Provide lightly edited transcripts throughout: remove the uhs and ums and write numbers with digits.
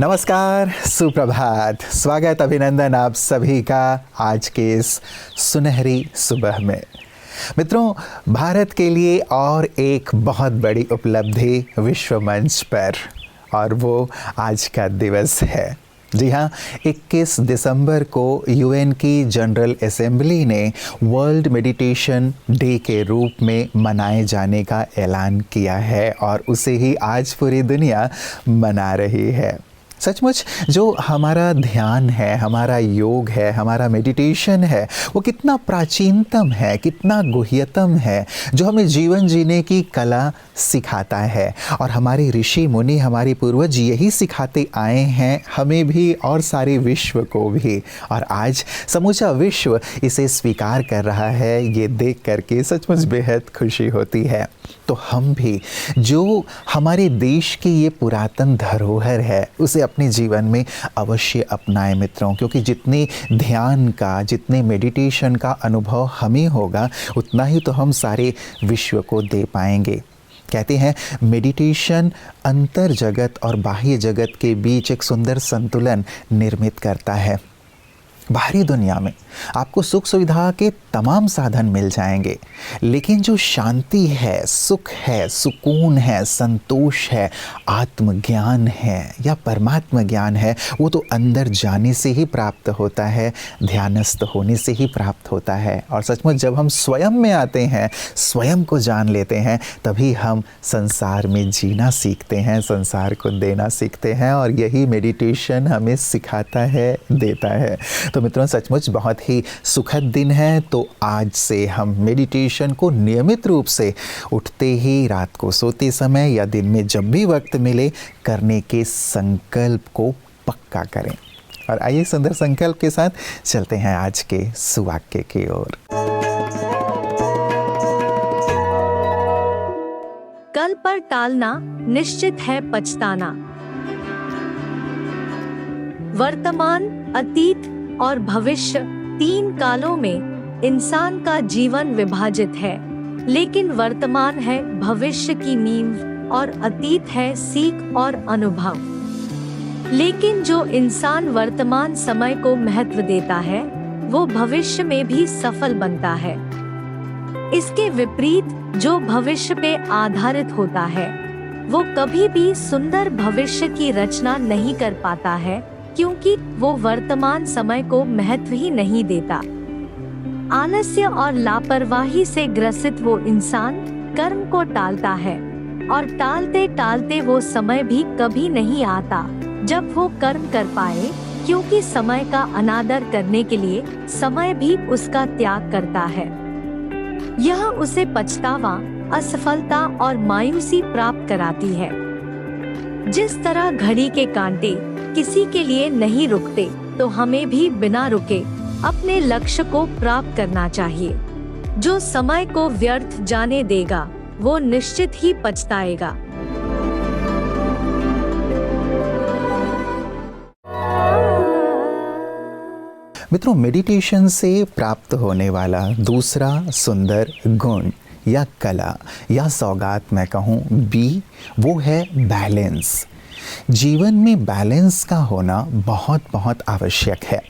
नमस्कार, सुप्रभात, स्वागत, अभिनंदन आप सभी का आज के इस सुनहरी सुबह में। मित्रों, भारत के लिए और एक बहुत बड़ी उपलब्धि विश्व मंच पर, और वो आज का दिवस है। जी हाँ, 21 दिसंबर को यूएन की जनरल असेंबली ने वर्ल्ड मेडिटेशन डे के रूप में मनाए जाने का ऐलान किया है और उसे ही आज पूरी दुनिया मना रही है। सचमुच जो हमारा ध्यान है, हमारा योग है, हमारा मेडिटेशन है, वो कितना प्राचीनतम है, कितना गुह्यतम है, जो हमें जीवन जीने की कला सिखाता है। और हमारे ऋषि मुनि, हमारे पूर्वज यही सिखाते आए हैं हमें भी और सारे विश्व को भी। और आज समूचा विश्व इसे स्वीकार कर रहा है। ये देख करके सचमुच बेहद खुशी होती है। तो हम भी जो हमारे देश की ये पुरातन धरोहर है उसे अपने जीवन में अवश्य अपनाएं मित्रों, क्योंकि जितने ध्यान का, जितने मेडिटेशन का अनुभव हमें होगा, उतना ही तो हम सारे विश्व को दे पाएंगे। कहते हैं मेडिटेशन अंतर जगत और बाह्य जगत के बीच एक सुंदर संतुलन निर्मित करता है। बाहरी दुनिया में आपको सुख सुविधा के तमाम साधन मिल जाएंगे, लेकिन जो शांति है, सुख है, सुकून है, संतोष है, आत्मज्ञान है या परमात्म ज्ञान है, वो तो अंदर जाने से ही प्राप्त होता है, ध्यानस्थ होने से ही प्राप्त होता है। और सचमुच जब हम स्वयं में आते हैं, स्वयं को जान लेते हैं, तभी हम संसार में जीना सीखते हैं, संसार को देना सीखते हैं। और यही मेडिटेशन हमें सिखाता है, देता है। तो मित्रों, सचमुच बहुत ही सुखद दिन है। तो आज से हम मेडिटेशन को नियमित रूप से उठते ही, रात को सोते समय या दिन में जब भी वक्त मिले करने के संकल्प को पक्का करें। और आइए सुंदर संकल्प के साथ चलते हैं आज के सुवाक्य की ओर। कल पर टालना निश्चित है पछताना। वर्तमान, अतीत और भविष्य, तीन कालों में इंसान का जीवन विभाजित है, लेकिन वर्तमान है भविष्य की नींव और अतीत है सीख और अनुभव। लेकिन जो इंसान वर्तमान समय को महत्व देता है, वो भविष्य में भी सफल बनता है। इसके विपरीत जो भविष्य पे आधारित होता है, वो कभी भी सुंदर भविष्य की रचना नहीं कर पाता है, क्योंकि वो वर्तमान समय को महत्व ही नहीं देता। आलस्य और लापरवाही से ग्रसित वो इंसान कर्म को टालता है, और टालते टालते वो समय भी कभी नहीं आता जब वो कर्म कर पाए, क्योंकि समय का अनादर करने के लिए समय भी उसका त्याग करता है। यह उसे पछतावा, असफलता और मायूसी प्राप्त कराती है। जिस तरह घड़ी के कांटे किसी के लिए नहीं रुकते, तो हमें भी बिना रुके अपने लक्ष्य को प्राप्त करना चाहिए। जो समय को व्यर्थ जाने देगा, वो निश्चित ही पछताएगा। मित्रों, मेडिटेशन से प्राप्त होने वाला दूसरा सुंदर गुण या कला या सौगात मैं कहूँ बी, वो है बैलेंस। जीवन में बैलेंस का होना बहुत बहुत आवश्यक है।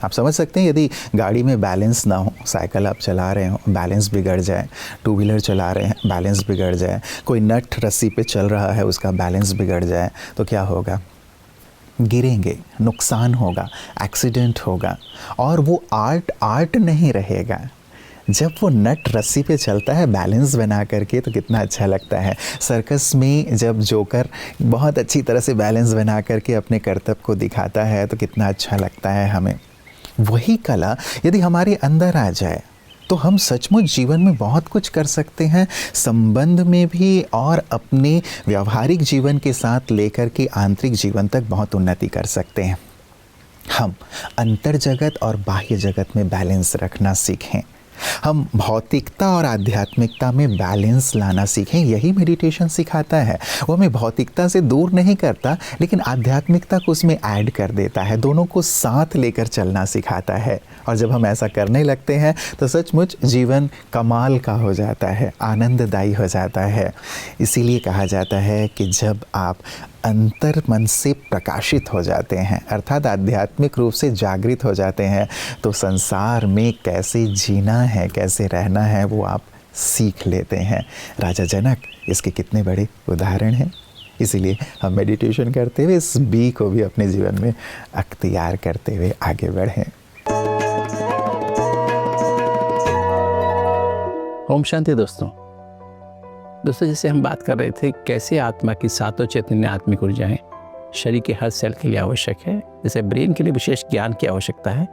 आप समझ सकते हैं, यदि गाड़ी में बैलेंस ना हो, साइकिल आप चला रहे हो, बैलेंस बिगड़ जाए, टू व्हीलर चला रहे हैं, बैलेंस बिगड़ जाए, कोई नट रस्सी पे चल रहा है, उसका बैलेंस बिगड़ जाए, तो क्या होगा? गिरेंगे, नुकसान होगा, एक्सीडेंट होगा, और वो आर्ट नहीं रहेगा। जब वो नट रस्सी पे चलता है बैलेंस बना करके, तो कितना अच्छा लगता है। सर्कस में जब जोकर बहुत अच्छी तरह से बैलेंस बना करके अपने कर्तव्य को दिखाता है, तो कितना अच्छा लगता है हमें। वही कला यदि हमारे अंदर आ जाए, तो हम सचमुच जीवन में बहुत कुछ कर सकते हैं, संबंध में भी और अपने व्यावहारिक जीवन के साथ लेकर के आंतरिक जीवन तक बहुत उन्नति कर सकते हैं। हम अंतर जगत और बाह्य जगत में बैलेंस रखना सीखें। हम भौतिकता और आध्यात्मिकता में बैलेंस लाना सीखें। यही मेडिटेशन सिखाता है। वो हमें भौतिकता से दूर नहीं करता, लेकिन आध्यात्मिकता को उसमें ऐड कर देता है, दोनों को साथ लेकर चलना सिखाता है। और जब हम ऐसा करने लगते हैं तो सचमुच जीवन कमाल का हो जाता है, आनंददायी हो जाता है। इसीलिए कहा जाता है कि जब आप अंतर मन से प्रकाशित हो जाते हैं, अर्थात आध्यात्मिक रूप से जागृत हो जाते हैं, तो संसार में कैसे जीना है, कैसे रहना है, वो आप सीख लेते हैं। राजा जनक इसके कितने बड़े उदाहरण हैं। इसीलिए हम मेडिटेशन करते हुए इस बी को भी अपने जीवन में अख्तियार करते हुए आगे बढ़ें। ओम शांति दोस्तों, जैसे हम बात कर रहे थे कैसे आत्मा की सातों चैतन्य आत्मिक ऊर्जाएं शरीर के हर सेल के लिए आवश्यक है। जैसे ब्रेन के लिए विशेष ज्ञान की आवश्यकता है,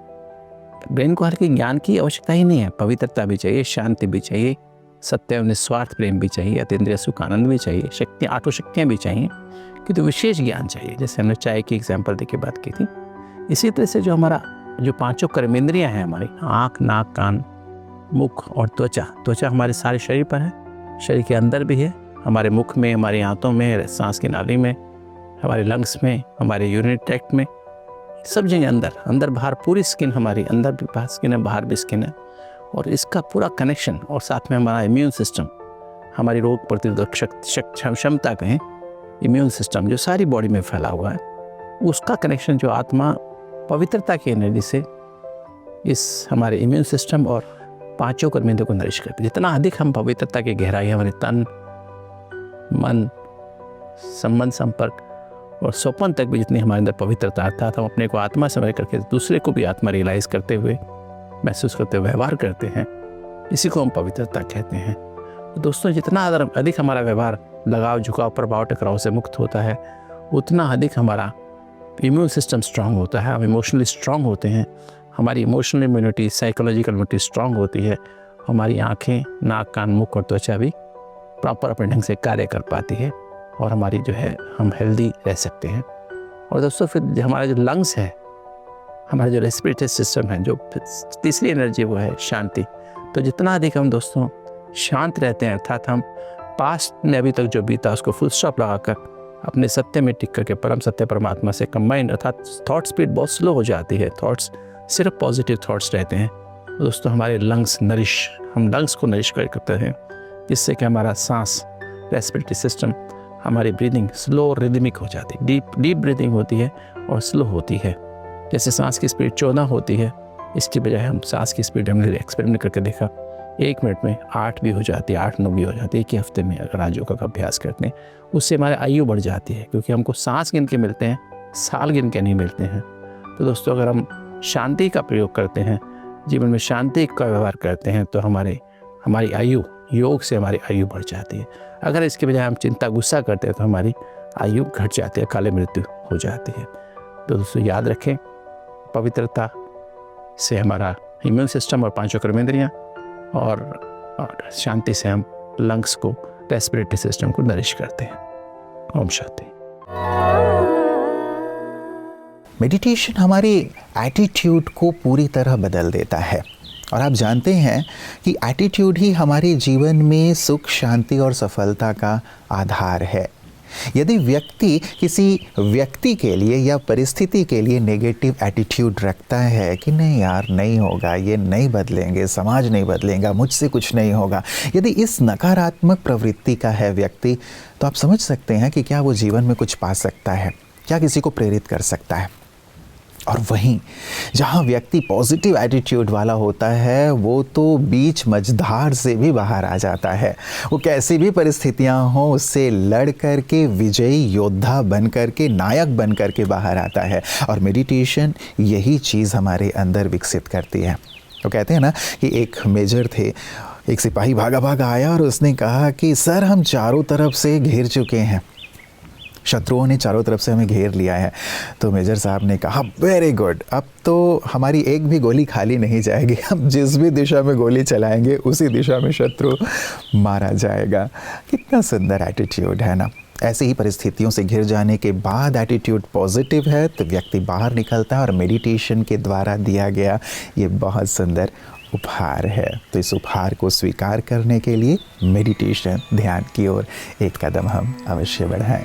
ब्रेन को हर के ज्ञान की आवश्यकता ही नहीं है, पवित्रता भी चाहिए, शांति भी चाहिए, सत्य और निस्वार्थ प्रेम भी चाहिए, अतीन्द्रिय सुख आनंद भी चाहिए, शक्ति आठों शक्तियाँ भी चाहिए, किंतु विशेष ज्ञान चाहिए। जैसे हमने चाय की एग्जाम्पल देके बात की थी, इसी तरह से जो पांचों कर्मेंद्रियाँ हैं हमारी, आँख, नाक, कान, मुख और त्वचा हमारे सारे शरीर पर है, शरीर के अंदर भी है, हमारे मुख में, हमारी आंतों में, सांस की नाली में, हमारे लंग्स में, हमारे यूरिनरी ट्रैक्ट में, सब जगह अंदर बाहर पूरी स्किन हमारी, अंदर भी बाहर स्किन है, बाहर भी स्किन है। और इसका पूरा कनेक्शन, और साथ में हमारा इम्यून सिस्टम, हमारी रोग प्रतिरोधक क्षमता कहें, इम्यून सिस्टम जो सारी बॉडी में फैला हुआ है, उसका कनेक्शन जो आत्मा पवित्रता की एनर्जी से इस हमारे इम्यून सिस्टम और पांचों कर्मेंद्रियों को नरिश करते। जितना अधिक हम पवित्रता की गहराई हमारे तन, मन, संबंध, संपर्क और स्वप्न तक भी जितनी हमारे अंदर पवित्रता, अर्थात हम अपने को आत्मा समझ करके दूसरे को भी आत्मा रियलाइज करते हुए, महसूस करते हुए व्यवहार करते हैं, इसी को हम पवित्रता कहते हैं। तो दोस्तों, जितना अधिक हमारा व्यवहार लगाव, झुकाव, प्रभाव, टकराव से मुक्त होता है, उतना अधिक हमारा इम्यून सिस्टम स्ट्रांग होता है, हम इमोशनली स्ट्रांग होते हैं, हमारी emotional immunity, psychological immunity strong होती है, हमारी आँखें, नाक, कान, मुख और त्वचा भी प्रॉपर अपने ढंग से कार्य कर पाती है, और हमारी हम हेल्दी रह सकते हैं। और दोस्तों, फिर हमारा जो लंग्स है, हमारा जो रेस्पिरेटरी सिस्टम है, जो तीसरी एनर्जी वो है शांति। तो जितना अधिक हम दोस्तों शांत रहते हैं, अर्थात हम पास्ट में अभी तक जो बीता उसको फुल स्टॉप लगाकर अपने सत्य में टिक करके परम सत्य परमात्मा से कंबाइन, अर्थात थॉट स्पीड बहुत स्लो हो जाती है, थॉट्स सिर्फ पॉजिटिव थॉट्स रहते हैं। दोस्तों, हमारे हम लंग्स को नरिश करते हैं, जिससे कि हमारा सांस, रेस्पिरेटरी सिस्टम, हमारी ब्रीदिंग स्लो रिदमिक हो जाती है, डीप ब्रीदिंग होती है और स्लो होती है। जैसे सांस की स्पीड 14 होती है, इसकी बजाय हम सांस की स्पीड हमने एक्सपेरिमेंट करके देखा, 1 मिनट में 8 भी हो जाती है, 8-9 भी हो जाती है। एक ही हफ्ते में अगर आज योगा का अभ्यास करते हैं, उससे हमारी आयु बढ़ जाती है, क्योंकि हमको सांस गिन के मिलते हैं, साल गिन के नहीं मिलते हैं। तो दोस्तों, अगर हम शांति का प्रयोग करते हैं, जीवन में शांति का व्यवहार करते हैं, तो हमारी आयु, योग से हमारी आयु बढ़ जाती है। अगर इसके बजाय हम चिंता, गुस्सा करते हैं, तो हमारी आयु घट जाती है, काले मृत्यु हो जाती है। तो दोस्तों, याद रखें, पवित्रता से हमारा इम्यून सिस्टम और पांचों कर्मेंद्रियाँ, और शांति से हम लंग्स को, रेस्पिरेटरी सिस्टम को नरिश करते हैं। ओम शांति। मेडिटेशन हमारे एटीट्यूड को पूरी तरह बदल देता है, और आप जानते हैं कि एटीट्यूड ही हमारे जीवन में सुख, शांति और सफलता का आधार है। यदि व्यक्ति किसी व्यक्ति के लिए या परिस्थिति के लिए नेगेटिव एटीट्यूड रखता है कि नहीं यार, नहीं होगा, ये नहीं बदलेंगे, समाज नहीं बदलेगा, मुझसे कुछ नहीं होगा, यदि इस नकारात्मक प्रवृत्ति का है व्यक्ति, तो आप समझ सकते हैं कि क्या वो जीवन में कुछ पा सकता है, क्या किसी को प्रेरित कर सकता है। और वहीं जहाँ व्यक्ति पॉजिटिव एटीट्यूड वाला होता है, वो तो बीच मझधार से भी बाहर आ जाता है। वो कैसी भी परिस्थितियाँ हों, उससे लड़ कर के विजयी योद्धा बन कर के, नायक बन कर के बाहर आता है। और मेडिटेशन यही चीज़ हमारे अंदर विकसित करती है। तो कहते हैं ना कि एक मेजर थे, एक सिपाही भागा भागा आया और उसने कहा कि सर, हम चारों तरफ से घिर चुके हैं, शत्रुओं ने चारों तरफ से हमें घेर लिया है। तो मेजर साहब ने कहा, वेरी गुड, अब तो हमारी एक भी गोली खाली नहीं जाएगी, हम जिस भी दिशा में गोली चलाएंगे उसी दिशा में शत्रु मारा जाएगा। कितना सुंदर एटीट्यूड है ना। ऐसी ही परिस्थितियों से घिर जाने के बाद एटीट्यूड पॉजिटिव है तो व्यक्ति बाहर निकलता है, और मेडिटेशन के द्वारा दिया गया ये बहुत सुंदर उपहार है। तो इस उपहार को स्वीकार करने के लिए मेडिटेशन, ध्यान की ओर एक कदम हम अवश्य बढ़ाएं।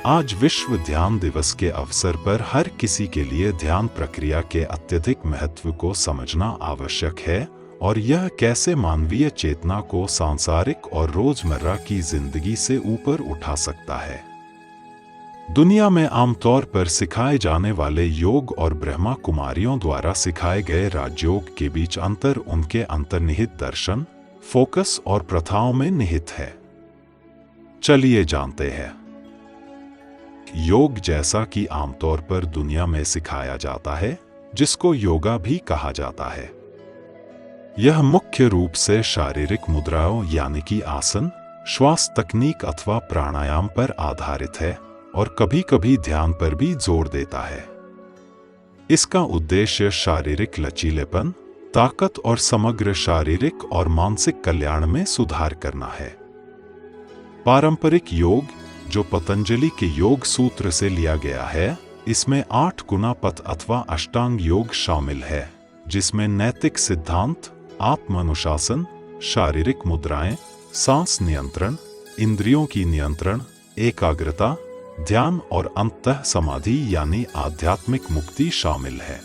आज विश्व ध्यान दिवस के अवसर पर हर किसी के लिए ध्यान प्रक्रिया के अत्यधिक महत्व को समझना आवश्यक है, और यह कैसे मानवीय चेतना को सांसारिक और रोजमर्रा की जिंदगी से ऊपर उठा सकता है। दुनिया में आमतौर पर सिखाए जाने वाले योग और ब्रह्मा कुमारियों द्वारा सिखाए गए राजयोग के बीच अंतर उनके अंतर्निहित दर्शन, फोकस और प्रथाओं में निहित है। चलिए जानते हैं। योग, जैसा कि आमतौर पर दुनिया में सिखाया जाता है, जिसको योगा भी कहा जाता है, यह मुख्य रूप से शारीरिक मुद्राओं यानी कि आसन, श्वास तकनीक अथवा प्राणायाम पर आधारित है और कभी-कभी ध्यान पर भी जोर देता है। इसका उद्देश्य शारीरिक लचीलेपन, ताकत और समग्र शारीरिक और मानसिक कल्याण में सुधार करना है। पारंपरिक योग, जो पतंजलि के योग सूत्र से लिया गया है, इसमें 8 गुना पथ अथवा अष्टांग योग शामिल है, जिसमें नैतिक सिद्धांत, आत्म अनुशासन, शारीरिक मुद्राएं, सांस नियंत्रण, इंद्रियों की नियंत्रण, एकाग्रता, ध्यान और अंतः समाधि यानी आध्यात्मिक मुक्ति शामिल है।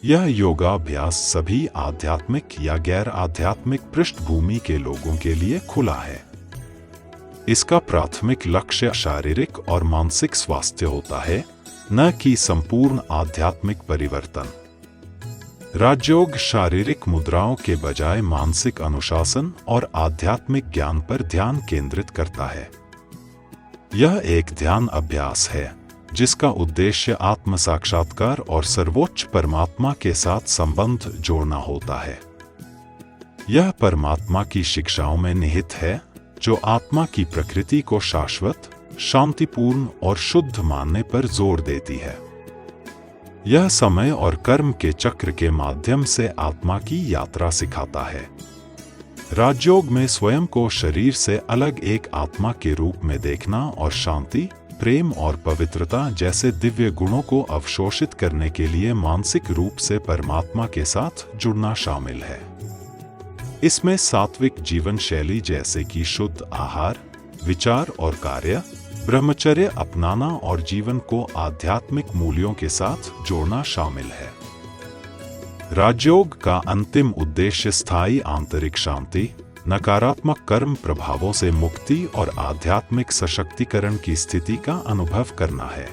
यह योगाभ्यास सभी आध्यात्मिक या गैर आध्यात्मिक पृष्ठभूमि के लोगों के लिए खुला है। इसका प्राथमिक लक्ष्य शारीरिक और मानसिक स्वास्थ्य होता है, न कि संपूर्ण आध्यात्मिक परिवर्तन। राजयोग शारीरिक मुद्राओं के बजाय मानसिक अनुशासन और आध्यात्मिक ज्ञान पर ध्यान केंद्रित करता है। यह एक ध्यान अभ्यास है जिसका उद्देश्य आत्म साक्षात्कार और सर्वोच्च परमात्मा के साथ संबंध जोड़ना होता है। यह परमात्मा की शिक्षाओं में निहित है, जो आत्मा की प्रकृति को शाश्वत, शांतिपूर्ण और शुद्ध मानने पर जोर देती है। यह समय और कर्म के चक्र के माध्यम से आत्मा की यात्रा सिखाता है। राजयोग में स्वयं को शरीर से अलग एक आत्मा के रूप में देखना और शांति, प्रेम और पवित्रता जैसे दिव्य गुणों को अवशोषित करने के लिए मानसिक रूप से परमात्मा के साथ जुड़ना शामिल है। इसमें सात्विक जीवन शैली जैसे कि शुद्ध आहार, विचार और कार्य, ब्रह्मचर्य अपनाना और जीवन को आध्यात्मिक मूल्यों के साथ जोड़ना शामिल है। राजयोग का अंतिम उद्देश्य स्थायी आंतरिक शांति, नकारात्मक कर्म प्रभावों से मुक्ति और आध्यात्मिक सशक्तिकरण की स्थिति का अनुभव करना है।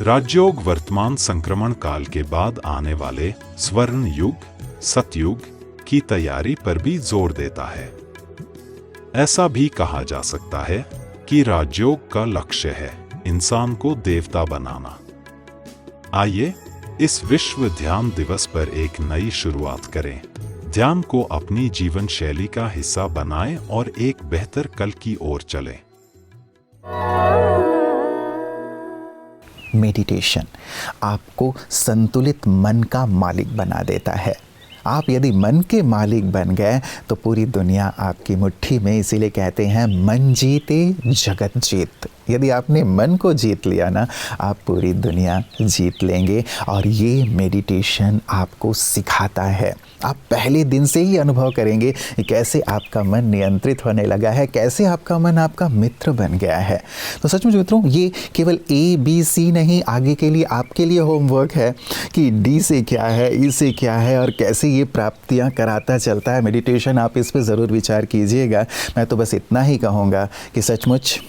राजयोग वर्तमान संक्रमण काल के बाद आने वाले स्वर्ण युग, सतयुग की तैयारी पर भी जोर देता है। ऐसा भी कहा जा सकता है कि राजयोग का लक्ष्य है इंसान को देवता बनाना। आइए इस विश्व ध्यान दिवस पर एक नई शुरुआत करें। ध्यान को अपनी जीवन शैली का हिस्सा बनाएं और एक बेहतर कल की ओर चलें। मेडिटेशन आपको संतुलित मन का मालिक बना देता है। आप यदि मन के मालिक बन गए तो पूरी दुनिया आपकी मुट्ठी में, इसीलिए कहते हैं मन जीते जगत जीत। यदि आपने मन को जीत लिया ना, आप पूरी दुनिया जीत लेंगे। और ये मेडिटेशन आपको सिखाता है। आप पहले दिन से ही अनुभव करेंगे कि कैसे आपका मन नियंत्रित होने लगा है, कैसे आपका मन आपका मित्र बन गया है। तो सचमुच मित्रों, ये केवल ABC नहीं, आगे के लिए आपके लिए होमवर्क है कि D से क्या है, E से क्या है और कैसे ये प्राप्तियां कराता चलता है। मेडिटेशन आप इस पर ज़रूर विचार कीजिएगा। मैं तो बस इतना ही कहूँगा कि सचमुच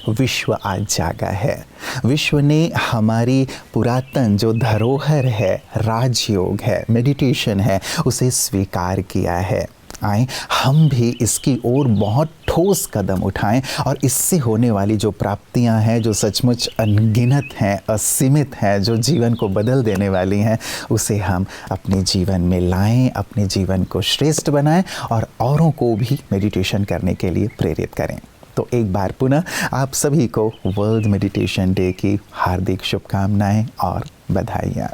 विश्व आज जागा है। विश्व ने हमारी पुरातन जो धरोहर है, राजयोग है, मेडिटेशन है, उसे स्वीकार किया है। आए हम भी इसकी ओर बहुत ठोस कदम उठाएं और इससे होने वाली जो प्राप्तियां हैं, जो सचमुच अनगिनत हैं, असीमित हैं, जो जीवन को बदल देने वाली हैं, उसे हम अपने जीवन में लाएं, अपने जीवन को श्रेष्ठ बनाएं और औरों को भी मेडिटेशन करने के लिए प्रेरित करें। तो एक बार पुनः आप सभी को वर्ल्ड मेडिटेशन डे की हार्दिक शुभकामनाएं और बधाइयाँ।